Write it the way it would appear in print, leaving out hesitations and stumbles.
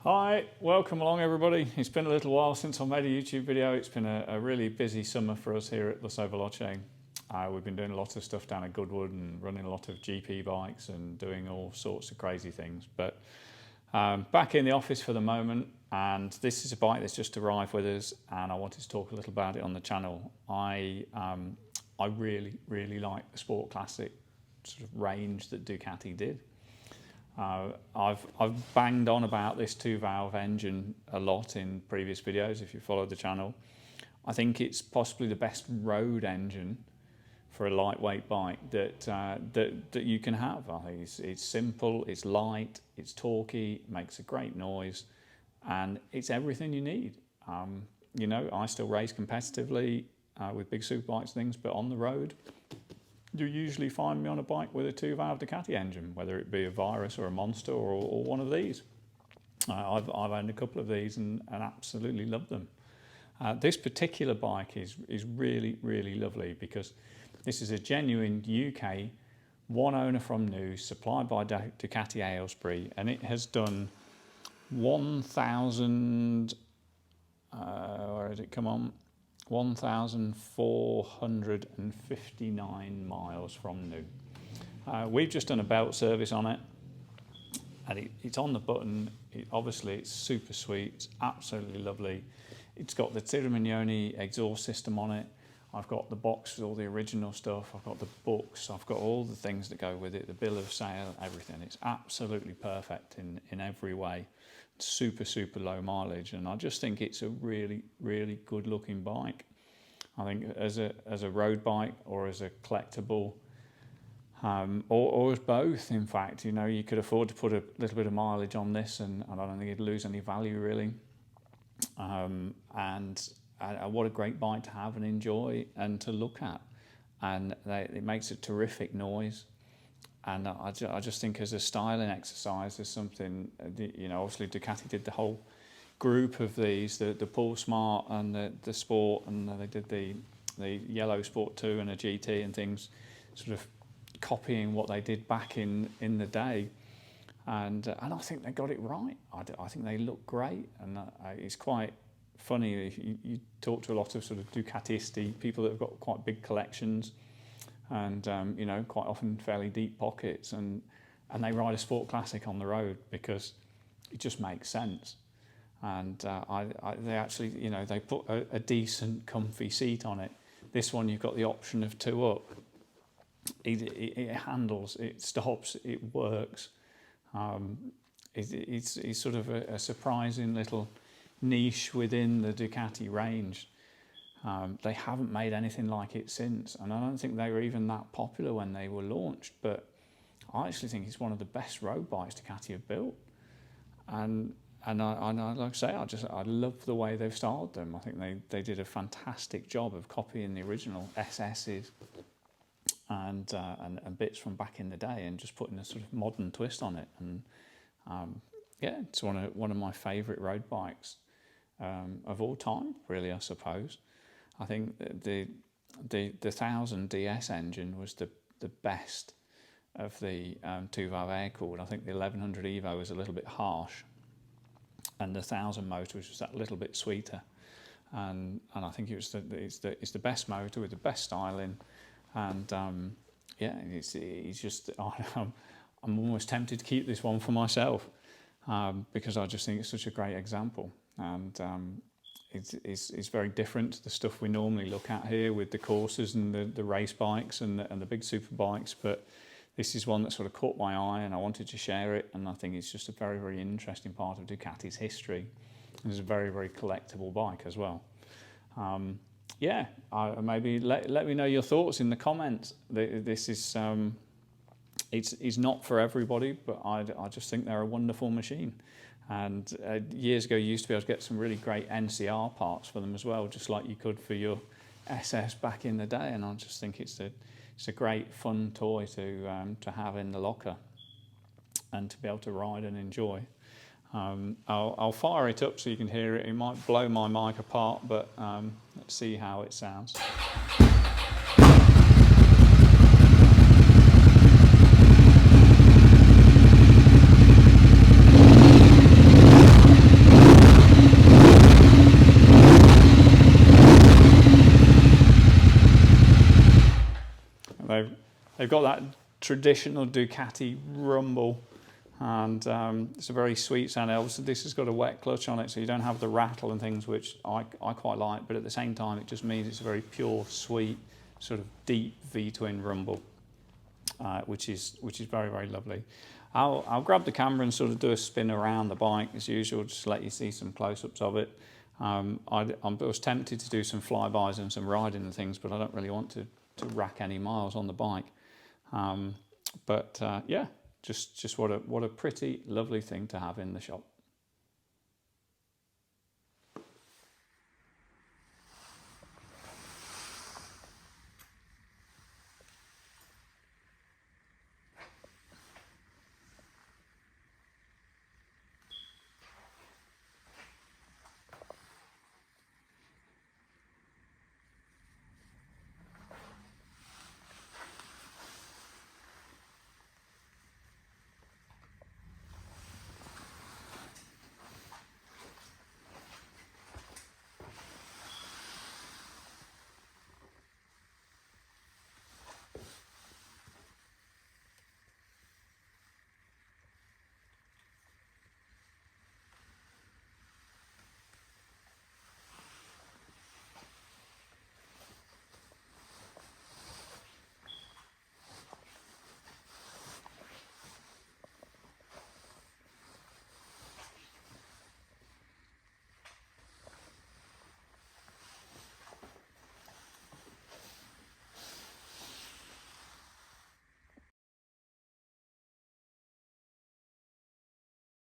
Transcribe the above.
Hi, welcome along everybody. It's been a little while since I made a YouTube video. It's been a really busy summer for us here at Lusso Veloce. We've been doing a lot of stuff down at Goodwood and running a lot of GP bikes and doing all sorts of crazy things. But back in the office for the moment, and this is a bike that's just arrived with us, and I wanted to talk a little about it on the channel. I really like the Sport Classic sort of range that Ducati did. I've banged on about this 2-valve engine a lot in previous videos if you followed the channel. I think it's possibly the best road engine for a lightweight bike that you can have. I think it's simple, it's light, it's torquey, makes a great noise, and it's everything you need. You know, I still race competitively with big superbikes things, but on the road, you usually find me on a bike with a 2-valve Ducati engine, whether it be a Virus or a Monster or one of these. I've owned a couple of these and absolutely love them. This particular bike is really lovely because this is a genuine UK, one owner from new, supplied by Ducati Aylesbury, and it has done 1,459 miles from new. We've just done a belt service on it, and it's on the button. Obviously it's super sweet, it's absolutely lovely. It's got the Tiramignoni exhaust system on it. I've got the box with all the original stuff, I've got the books, I've got all the things that go with it, the bill of sale, everything. It's absolutely perfect in every way. Super low mileage, and I just think it's a really good looking bike. I think as a road bike or as a collectible, or as both, in fact, you know, you could afford to put a little bit of mileage on this, and I don't think it'd lose any value really. And what a great bike to have and enjoy and to look at, and it makes a terrific noise. And I just think as a styling exercise, there's something, you know, obviously Ducati did the whole group of these, the Pull Smart and the Sport, and they did the yellow Sport 2 and a GT and things, sort of copying what they did back in the day. And I think they got it right. I think they look great, and it's quite funny. You talk to a lot of sort of Ducatisti, people that have got quite big collections, and you know, quite often fairly deep pockets, and they ride a Sport Classic on the road because it just makes sense. And they actually, you know, they put a decent comfy seat on it. This one you've got the option of 2 up. It handles, it stops, it works. It's sort of a surprising little niche within the Ducati range. They haven't made anything like it since, and I don't think they were even that popular when they were launched, but I actually think it's one of the best road bikes Ducati have built. And I like I say, I love the way they've styled them. I think they did a fantastic job of copying the original SS's and bits from back in the day and just putting a sort of modern twist on it. And yeah, it's one of my favourite road bikes of all time, really, I suppose. I think the 1000 DS engine was the best of the 2-valve air-cooled. I think the 1100 Evo was a little bit harsh, and the 1000 motor was just that little bit sweeter. And I think it's the best motor with the best styling, and yeah, it's just I'm almost tempted to keep this one for myself because I just think it's such a great example. And it's very different to the stuff we normally look at here with the Corsas and the race bikes and the big super bikes, but this is one that sort of caught my eye and I wanted to share it, and I think it's just a very interesting part of Ducati's history. It's a very collectible bike as well. Yeah, maybe let me know your thoughts in the comments. This is it's not for everybody, but I just think they're a wonderful machine. And years ago you used to be able to get some really great NCR parts for them as well, just like you could for your SS back in the day, and I just think it's a great fun toy to have in the locker and to be able to ride and enjoy. I'll fire it up so you can hear it. It might blow my mic apart, but let's see how it sounds. they've got that traditional Ducati rumble, and it's a very sweet sound. Obviously this has got a wet clutch on it, so you don't have the rattle and things, which I quite like, but at the same time it just means it's a very pure, sweet, sort of deep V-twin rumble, which is very, very lovely. I'll grab the camera and sort of do a spin around the bike as usual, just to let you see some close-ups of it. I was tempted to do some flybys and some riding and things, but I don't really want to rack any miles on the bike. Yeah, just what a pretty lovely thing to have in the shop.